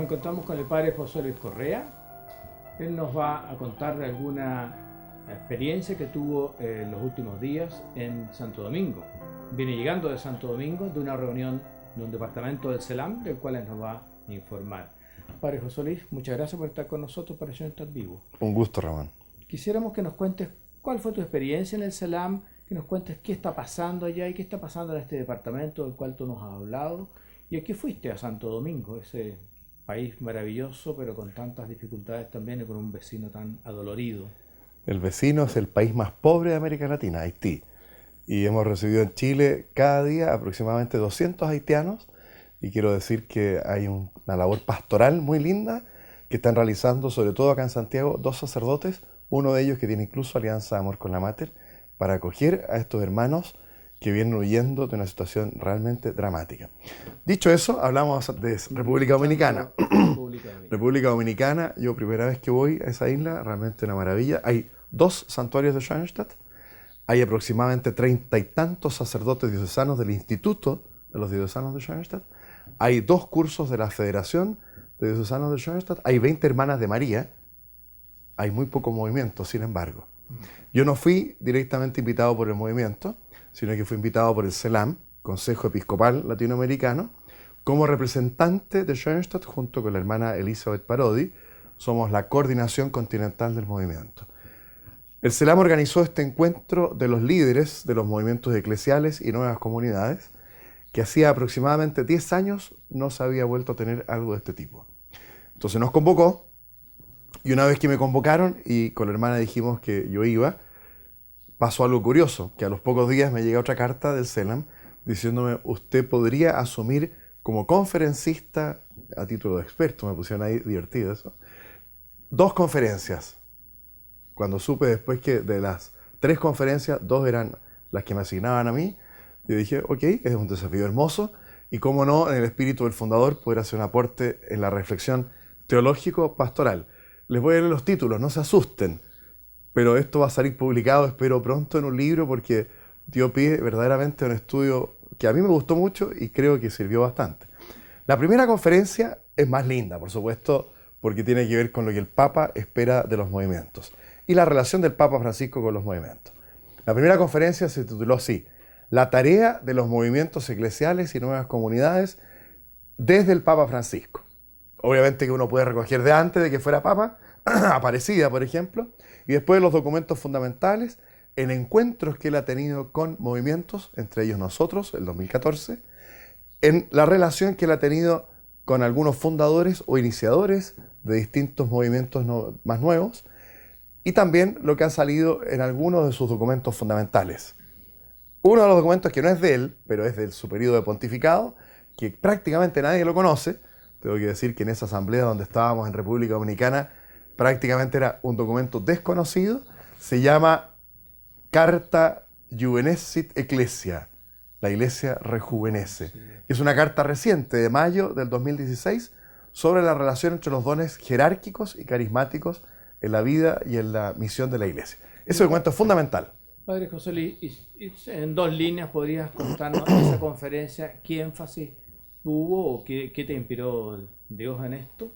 Nos encontramos con el padre José Luis Correa. Él nos va a contar de alguna experiencia que tuvo en los últimos días en Santo Domingo. Viene llegando de Santo Domingo de una reunión de un departamento del CELAM, del cual él nos va a informar. Padre José Luis, muchas gracias por estar con nosotros para Estar Vivo. Un gusto, Ramón. Quisiéramos que nos cuentes cuál fue tu experiencia en el CELAM, que nos cuentes qué está pasando allá y qué está pasando en este departamento del cual tú nos has hablado. ¿Y a qué fuiste a Santo Domingo, ese país maravilloso, pero con tantas dificultades también y con un vecino tan adolorido? El vecino es el país más pobre de América Latina, Haití. Y hemos recibido en Chile cada día aproximadamente 200 haitianos. Y quiero decir que hay una labor pastoral muy linda que están realizando, sobre todo acá en Santiago, 2 sacerdotes, uno de ellos que tiene incluso alianza de amor con la Mater, para acoger a estos hermanos que vienen huyendo de una situación realmente dramática. Dicho eso, hablamos de República Dominicana. República Dominicana, yo primera vez que voy a esa isla, realmente una maravilla. Hay 2 santuarios de Schoenstatt, hay aproximadamente 30 y tantos sacerdotes diocesanos del Instituto de los Diocesanos de Schoenstatt, hay 2 cursos de la Federación de Diocesanos de Schoenstatt, hay 20 hermanas de María, hay muy poco movimiento, sin embargo. Yo no fui directamente invitado por el movimiento, sino que fui invitado por el CELAM, Consejo Episcopal Latinoamericano, como representante de Schoenstatt junto con la hermana Elizabeth Parodi. Somos la coordinación continental del movimiento. El CELAM organizó este encuentro de los líderes de los movimientos eclesiales y nuevas comunidades, que hacía aproximadamente 10 años no se había vuelto a tener algo de este tipo. Entonces nos convocó, y una vez que me convocaron y con la hermana dijimos que yo iba, pasó algo curioso, que a los pocos días me llega otra carta del CELAM diciéndome: usted podría asumir como conferencista, a título de experto, me pusieron ahí divertido eso, 2 conferencias. Cuando supe después que de las 3 conferencias, 2 eran las que me asignaban a mí, yo dije, ok, es un desafío hermoso, y cómo no, en el espíritu del fundador, poder hacer un aporte en la reflexión teológico-pastoral. Les voy a leer los títulos, no se asusten, pero esto va a salir publicado, espero pronto, en un libro, porque dio pie verdaderamente a un estudio que a mí me gustó mucho y creo que sirvió bastante. La primera conferencia es más linda, por supuesto, porque tiene que ver con lo que el Papa espera de los movimientos y la relación del Papa Francisco con los movimientos. La primera conferencia se tituló así: La tarea de los movimientos eclesiales y nuevas comunidades desde el Papa Francisco. Obviamente que uno puede recoger de antes de que fuera Papa, Aparecida, por ejemplo, y después los documentos fundamentales en encuentros que él ha tenido con movimientos, entre ellos nosotros, el 2014, en la relación que él ha tenido con algunos fundadores o iniciadores de distintos movimientos más nuevos, y también lo que ha salido en algunos de sus documentos fundamentales. Uno de los documentos que no es de él, pero es de su periodo de pontificado, que prácticamente nadie lo conoce. Tengo que decir que en esa asamblea donde estábamos en República Dominicana, prácticamente era un documento desconocido. Se llama Carta Juvenescit Ecclesia, la Iglesia rejuvenece. Sí. Es una carta reciente, de mayo del 2016, sobre la relación entre los dones jerárquicos y carismáticos en la vida y en la misión de la Iglesia. Ese documento es fundamental. Padre José Luis, en 2 líneas podrías contarnos esa conferencia, qué énfasis tuvo o qué te inspiró Dios en esto,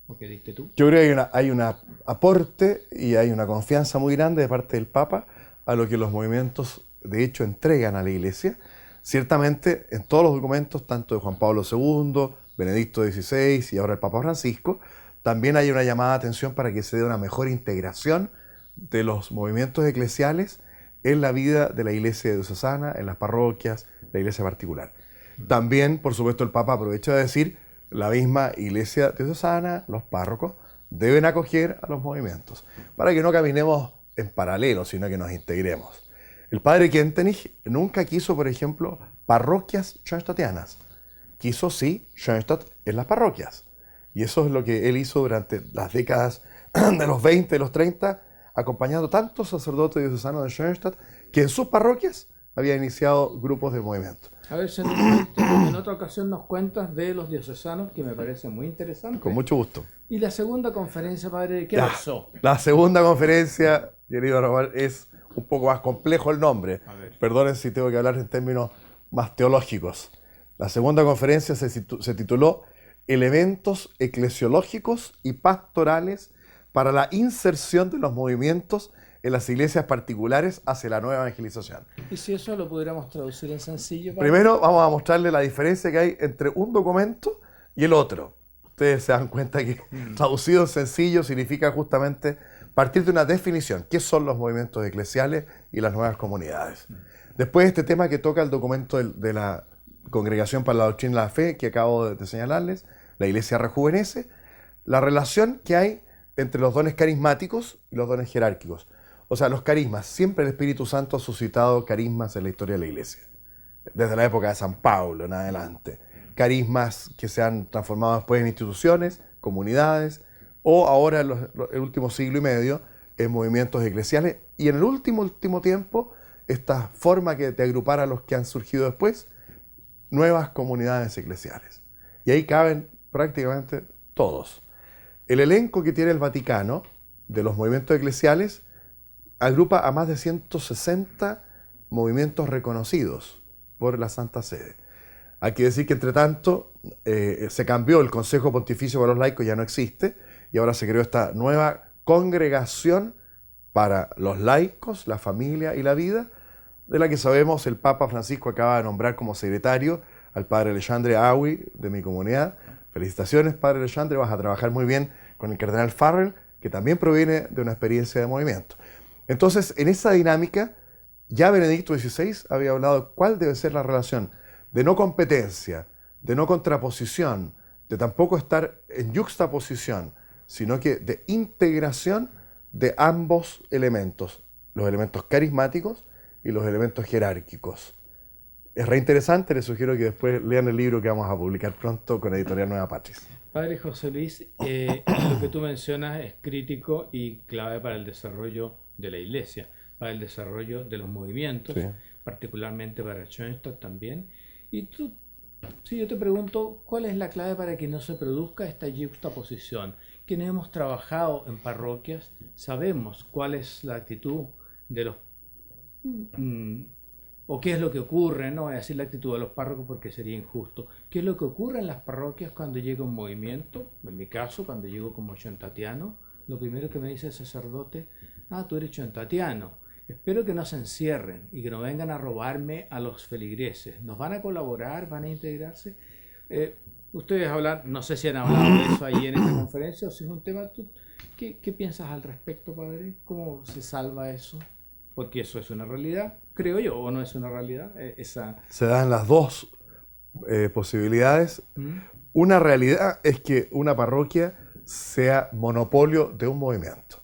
o qué diste tú. Yo creo que hay un aporte y hay una confianza muy grande de parte del Papa a lo que los movimientos de hecho entregan a la Iglesia. Ciertamente en todos los documentos, tanto de Juan Pablo II, Benedicto XVI y ahora el Papa Francisco, también hay una llamada de atención para que se dé una mejor integración de los movimientos eclesiales en la vida de la Iglesia diocesana, en las parroquias, la Iglesia particular. También, por supuesto, el Papa aprovecha de decir, la misma Iglesia diocesana, los párrocos, deben acoger a los movimientos, para que no caminemos en paralelo, sino que nos integremos. El padre Kentenich nunca quiso, por ejemplo, parroquias schoenstattianas. Quiso, sí, Schoenstatt en las parroquias. Y eso es lo que él hizo durante las décadas de los 20, de los 30, acompañando tantos sacerdotes diocesanos de Schoenstatt que en sus parroquias había iniciado grupos de movimiento. A ver si en otra ocasión nos cuentas de los diocesanos, que me parece muy interesante. Con mucho gusto. Y la segunda conferencia, padre, ¿qué pasó? La segunda conferencia, querido Román, es un poco más complejo el nombre. Perdonen si tengo que hablar en términos más teológicos. La segunda conferencia se tituló elementos eclesiológicos y pastorales para la inserción de los movimientos en las iglesias particulares hacia la nueva evangelización. ¿Y si eso lo pudiéramos traducir en sencillo? Padre? Primero vamos a mostrarle la diferencia que hay entre un documento y el otro. Ustedes se dan cuenta que traducido en sencillo significa justamente partir de una definición. ¿Qué son los movimientos eclesiales y las nuevas comunidades? Después este tema que toca el documento de la Congregación para la Doctrina de la Fe, que acabo de señalarles, la Iglesia rejuvenece, la relación que hay entre los dones carismáticos y los dones jerárquicos. O sea, los carismas, siempre el Espíritu Santo ha suscitado carismas en la historia de la Iglesia, desde la época de San Pablo en adelante. Carismas que se han transformado después en instituciones, comunidades, o ahora en el último siglo y medio en movimientos eclesiales, y en el último tiempo esta forma de agrupar a los que han surgido después, nuevas comunidades eclesiales. Y ahí caben prácticamente todos. El elenco que tiene el Vaticano de los movimientos eclesiales agrupa a más de 160 movimientos reconocidos por la Santa Sede. Hay que decir que, entre tanto, se cambió el Consejo Pontificio para los Laicos, ya no existe, y ahora se creó esta nueva congregación para los laicos, la familia y la vida, de la que sabemos el Papa Francisco acaba de nombrar como secretario al Padre Alexandre Awi de mi comunidad. Felicitaciones, Padre Alexandre, vas a trabajar muy bien con el Cardenal Farrell, que también proviene de una experiencia de movimiento. Entonces, en esa dinámica, ya Benedicto XVI había hablado cuál debe ser la relación de no competencia, de no contraposición, de tampoco estar en yuxtaposición, sino que de integración de ambos elementos, los elementos carismáticos y los elementos jerárquicos. Es re interesante, les sugiero que después lean el libro que vamos a publicar pronto con Editorial Nueva Patria. Padre José Luis, lo que tú mencionas es crítico y clave para el desarrollo de la Iglesia, para el desarrollo de los movimientos, sí, particularmente para Schoenstatt también. Y tú, si yo te pregunto, ¿cuál es la clave para que no se produzca esta yuxtaposición? Quienes hemos trabajado en parroquias sabemos cuál es la actitud de los o qué es lo que ocurre, no voy a decir la actitud de los párrocos porque sería injusto, qué es lo que ocurre en las parroquias cuando llega un movimiento. En mi caso, cuando llego como schoenstattiano, lo primero que me dice el sacerdote: ah, tú eres schoenstattiano, espero que no se encierren y que no vengan a robarme a los feligreses, ¿nos van a colaborar, van a integrarse? Ustedes hablan, no sé si han hablado de eso ahí en esta conferencia o si es un tema, ¿qué piensas al respecto, padre? ¿Cómo se salva eso? Porque eso es una realidad, creo yo, o no es una realidad. Se dan las dos posibilidades. Una realidad es que una parroquia sea monopolio de un movimiento.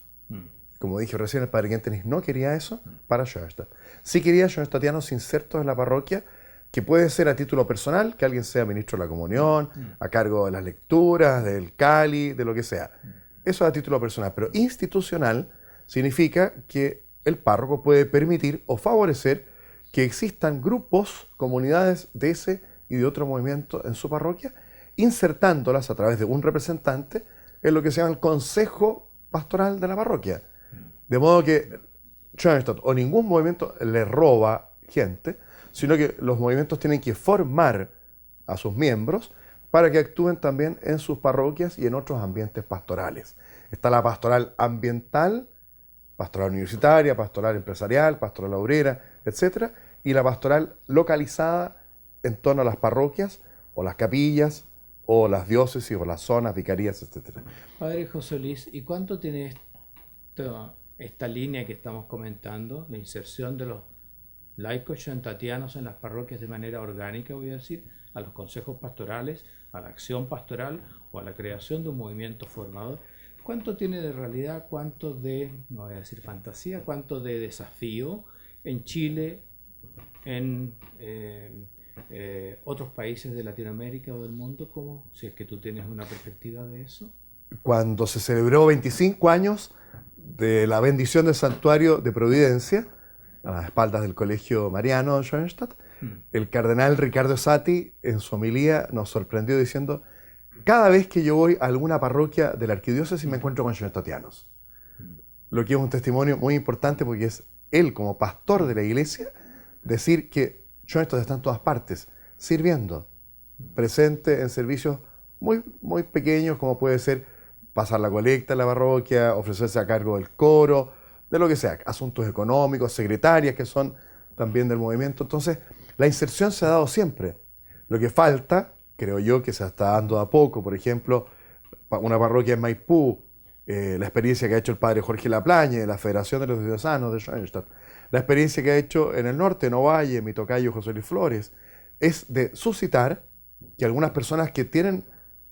Como dije recién, el padre Kentenich no quería eso para Schoenstatt. Sí quería schoenstattianos insertos en la parroquia, que puede ser a título personal, que alguien sea ministro de la comunión, a cargo de las lecturas, del Cali, de lo que sea. Eso es a título personal, pero institucional significa que el párroco puede permitir o favorecer que existan grupos, comunidades de ese y de otro movimiento en su parroquia, insertándolas a través de un representante en lo que se llama el consejo pastoral de la parroquia. De modo que Schoenstatt o ningún movimiento le roba gente, sino que los movimientos tienen que formar a sus miembros para que actúen también en sus parroquias y en otros ambientes pastorales. Está la pastoral ambiental, pastoral universitaria, pastoral empresarial, pastoral obrera, etc. Y la pastoral localizada en torno a las parroquias, o las capillas, o las diócesis, o las zonas, vicarías, etc. Padre José Luis, ¿y cuánto tiene esta línea que estamos comentando, la inserción de los laicos schoenstattianos en las parroquias de manera orgánica, voy a decir, a los consejos pastorales, a la acción pastoral o a la creación de un movimiento formador? ¿Cuánto tiene de realidad, cuánto de, no voy a decir fantasía, cuánto de desafío en Chile, en otros países de Latinoamérica o del mundo? ¿Cómo? Si es que tú tienes una perspectiva de eso. Cuando se celebró 25 años de la bendición del Santuario de Providencia, a las espaldas del Colegio Mariano de Schoenstatt, el cardenal Ricardo Sati en su homilía nos sorprendió diciendo: cada vez que yo voy a alguna parroquia de la arquidiócesis me encuentro con schoenstattianos. Lo que es un testimonio muy importante, porque es él, como pastor de la iglesia, decir que Schoenstatt está en todas partes, sirviendo, presente en servicios muy pequeños, como puede ser pasar la colecta en la parroquia, ofrecerse a cargo del coro, de lo que sea, asuntos económicos, secretarias que son también del movimiento. Entonces, la inserción se ha dado siempre. Lo que falta, creo yo, que se está dando a poco, por ejemplo, una parroquia en Maipú, la experiencia que ha hecho el padre Jorge Laplañe de la Federación de los Diocesanos de Schoenstatt, la experiencia que ha hecho en el norte, en Ovalle, mi tocayo José Luis Flores, es de suscitar que algunas personas que tienen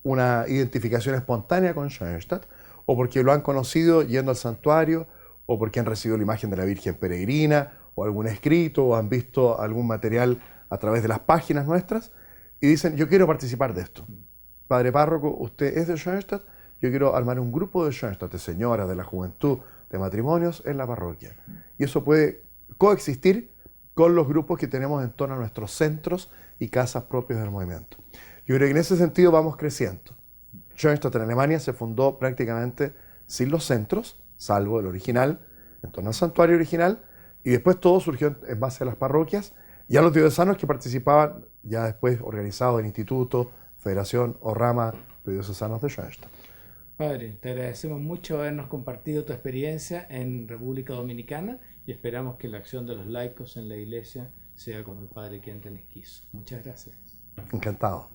una identificación espontánea con Schoenstatt, o porque lo han conocido yendo al santuario, o porque han recibido la imagen de la Virgen Peregrina, o algún escrito, o han visto algún material a través de las páginas nuestras, y dicen, yo quiero participar de esto. Padre párroco, usted es de Schoenstatt, yo quiero armar un grupo de Schoenstatt, de señoras, de la juventud, de matrimonios en la parroquia. Y eso puede coexistir con los grupos que tenemos en torno a nuestros centros y casas propios del movimiento. Yo creo que en ese sentido vamos creciendo. Schoenstatt en Alemania se fundó prácticamente sin los centros, salvo el original, en torno al santuario original, y después todo surgió en base a las parroquias y a los diocesanos que participaban ya después organizados en instituto, federación o rama de diocesanos de Schoenstatt. Padre, te agradecemos mucho habernos compartido tu experiencia en República Dominicana y esperamos que la acción de los laicos en la iglesia sea como el Padre quien te quiso. Muchas gracias. Encantado.